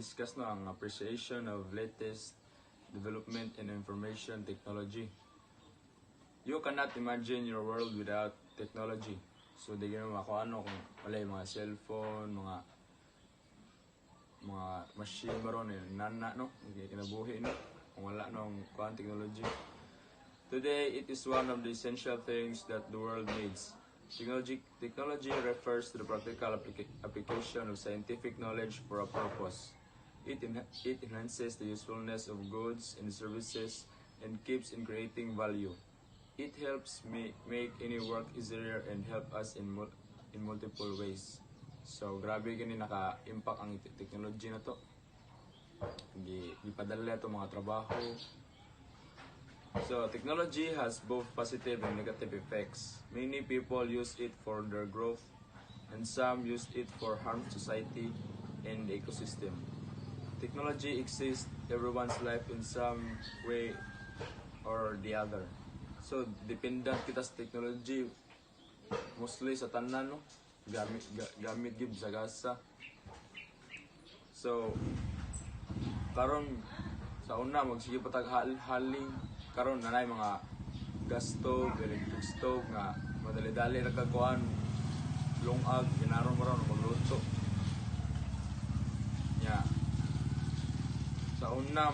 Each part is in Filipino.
discuss na ang appreciation of latest development in information technology. You cannot imagine your world without technology. So, di ganun ako ano kung wala yung mga cellphone, mga machine maron nana no kinabuhi no kung wala nung kuan technology. Today, it is one of the essential things that the world needs. Technology refers to the practical application of scientific knowledge for a purpose. It enhances the usefulness of goods and services and keeps in creating value. It helps make any work easier and help us in multiple ways. So, grabe gani naka-impact ang technology na to. Gipadala ito mga trabaho. So, technology has both positive and negative effects. Many people use it for their growth, and some use it for harm to society and the ecosystem. Technology exists everyone's life in some way or the other. So, dependent kita sa technology, mostly sa tanan, no? Gamit gib sa gasa. So, karon sa una magsige patag haling karon nanay mga gas stove, electric stove nga madali-dali ra kagkuan lungag ginaron mo ron magluto. Nya. Sa una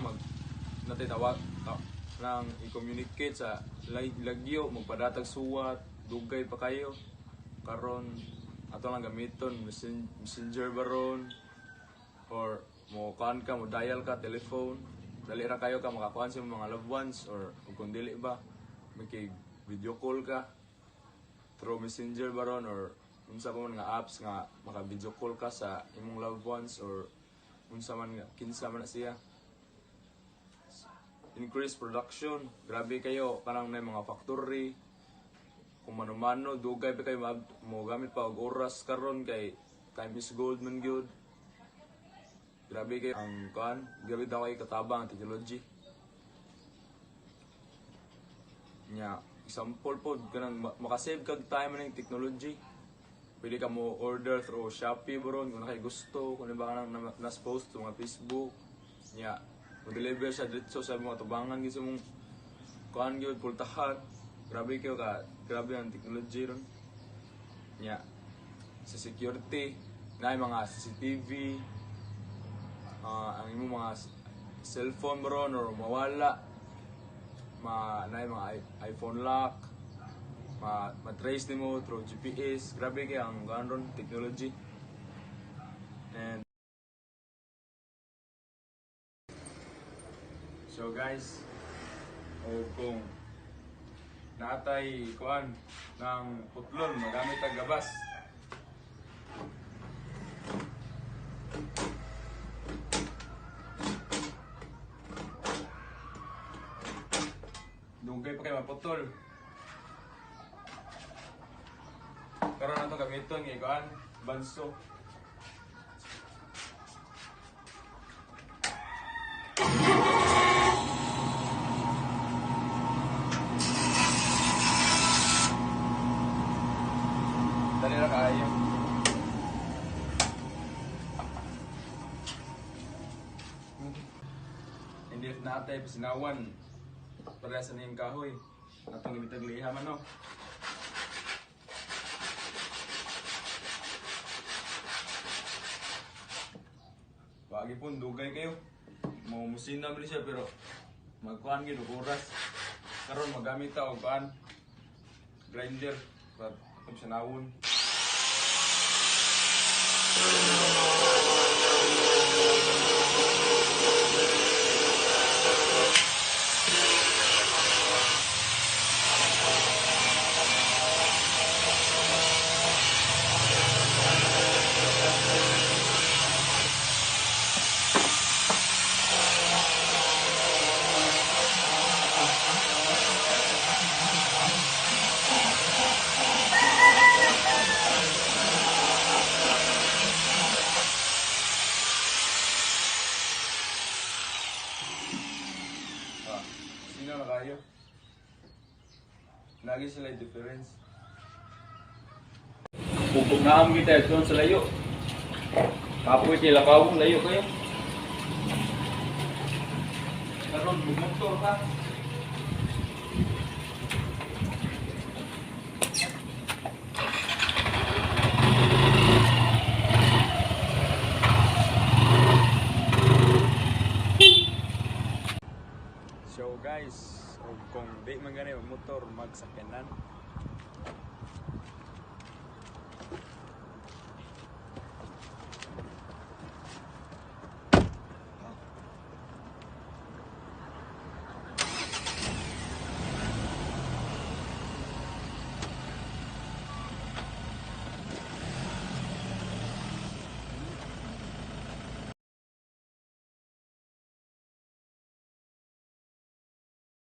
natitawag nang i-communicate sa lagyo magpadatag suwat, dugay pa kayo. Karon ato lang gamiton messenger baron or mo kan ka mo dial ka telephone. Dali ra kayo ka makakuan sa mga loved ones or kung dili ba may video call ka through messenger baron or unsa pa man nga apps nga maka video call ka sa imong loved ones or unsa man nga kinsa man na siya. Increase production, grabe kayo kanang may mga factory kung mano-mano dugay pa kayo mo gamit pa og oras karon kay time is gold man gyud. Grabe kayo ang kuan, grabe daw kayo katabang ang technology. Nya, example po, kanang makasave kag time ng technology. Pwede ka mo order through Shopee bron kung nakay gusto, kung ba ka nang nas-post sa mga Facebook. Nya, mo-deliver sa dito sa mga tubangan gisa mong kuan gyud pultahan. Grabe kayo grabe ang technology ron. Nya, sa security, na mga CCTV, ang imong mga cellphone bron or mawala na mga iPhone lock ma-trace nimo through GPS. Grabe kay ang ganon technology. And so guys, kung natay kuan ng putlon magamit ang gabas, dugay pa kayo maputol. Karon na ito gamiton ng ikuan, banso. Dali na kayo. Hindi natin pasinawan. Para sa niyong kahoy atong gibitag liha man no. Wagi pun dugay kayo. Mo musina man siya pero magkuan gid oras. Karon magamit ta og kuan grinder para atong sanawon. Sino na kayo? Lagi sila difference. Kung naam kita ito sa layo. Kapoy kay lakawong layo kayo. Karon bumotor ka. So guys, kung di man gani motor magsakyanan